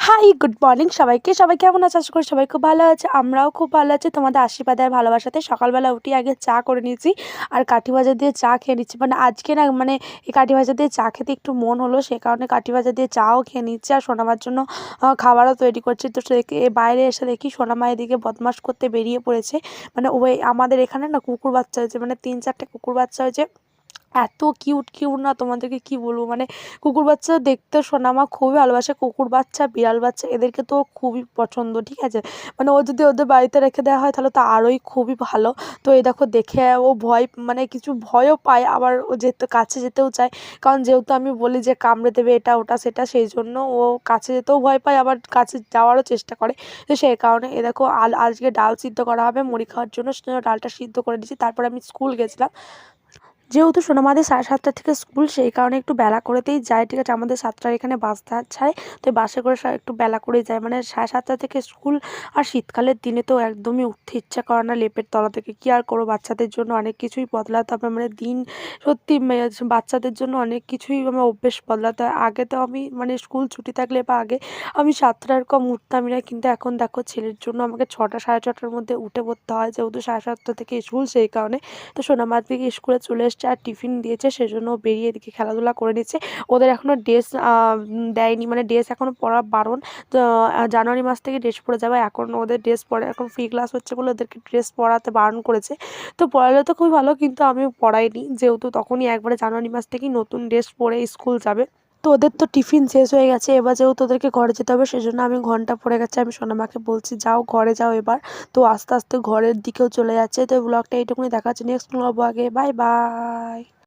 High, good morning সবাইকে। সবাই কেমন আছে? আশা করি সবাই খুব ভালো আছে। আমরাও খুব ভালো আছি। তোমাদের আশীর্বাদে আর ভালোবাসাতে সকালবেলা উঠি আগে চা করে নিয়েছি আর কাঠি ভাজা দিয়ে চা খেয়ে নিচ্ছি। মানে আজকে না মানে এই কাঠি ভাজা দিয়ে চা খেতে একটু মন হলো, সে কারণে কাঠি ভাজা দিয়ে চাও খেয়ে নিচ্ছি আর সোনামার জন্য খাবারও তৈরি করছি। তো বাইরে এসে দেখি সোনামা এদিকে বদমাশ করতে বেরিয়ে পড়েছে। মানে ওই আমাদের এখানে না কুকুর বাচ্চা হয়েছে, মানে 3-4টে কুকুর বাচ্চা হয়েছে। এত কিউট কিউট না, তোমাদেরকে কি বলবো। মানে কুকুর বাচ্চা দেখতে সোনামা খুবই ভালোবাসে। কুকুর বাচ্চা, বিড়াল বাচ্চা এদেরকে তো খুবই পছন্দ, ঠিক আছে। মানে ও যদি ওদের বাড়িতে রেখে দেওয়া হয় তাহলে তো আরোই খুবই ভালো। তো এই দেখো দেখে ও ভয়, মানে কিছু ভয়ও পায়, আবার ও যেতে কাছে যেতেও চায়। কারণ যেহেতু আমি বলি যে কামড়ে দেবে এটা ওটা সেটা, সেই জন্য ও কাছে যেতেও ভয় পায়, আবার কাছে যাওয়ারও চেষ্টা করে। তো সেই কারণে এ দেখো আজকে ডাল সিদ্ধ করা হবে মুড়ি খাওয়ার জন্য, সেজন্য ডালটা সিদ্ধ করে দিয়েছি। তারপর আমি স্কুল গেছিলাম। যেহেতু সোনামাদের 7:30 থেকে স্কুল, সেই কারণে একটু বেলা করেতেই যায়, ঠিক আছে। আমাদের 7টার এখানে বাস ছাড়ে, তো বাসে করে একটু বেলা করেই যায়, মানে 7:30 থেকে স্কুল। আর শীতকালের দিনে তো একদমই উঠতে ইচ্ছা করে না লেপের তলা থেকে। কী আর করবো, বাচ্চাদের জন্য অনেক কিছুই বদলাতে হবে। মানে দিন সত্যি বাচ্চাদের জন্য অনেক কিছুই আমার অভ্যেস বদলাতে হয়। আগে তো আমি মানে স্কুল ছুটি থাকলে বা আগে আমি 7টার কম উঠতামই না, কিন্তু এখন দেখো ছেলের জন্য আমাকে 6টা 6:30টার মধ্যে উঠে পড়তে হয়, যেহেতু 7:30 থেকে স্কুল, সেই কারণে। তো সোনামা দিকে স্কুলে চলে এসছে আর টিফিন দিয়েছে, সেজন্য বেরিয়ে এদিকে খেলাধুলা করে নিচ্ছে। ওদের এখনও ড্রেস দেয়নি, মানে ড্রেস এখনও পরা বারণ। তো জানুয়ারি মাস থেকে ড্রেস পরে যাবে। এখন ওদের ড্রেস পরে, এখন ফ্রি ক্লাস হচ্ছে বলে ওদেরকে ড্রেস পরাতে বারণ করেছে। তো পরালে তো খুবই ভালো, কিন্তু আমি পরাইনি, যেহেতু তখনই একবারে জানুয়ারি মাস থেকেই নতুন ড্রেস পরে স্কুল যাবে। তো ওদের তো টিফিন শেষ হয়ে গেছে, এবার যেহেতু ওদেরকে ঘরে যেতে হবে সেজন্য আমি ঘন্টা পড়ে গেছে, আমি সোনামাকে বলছি যাও ঘরে যাও এবার। তো আস্তে আস্তে ঘরের দিকেও চলে যাচ্ছে। তো ব্লগটা এইটুকুনি দেখা হচ্ছে, নেক্সট ব্লগ আগে, বাই বাই।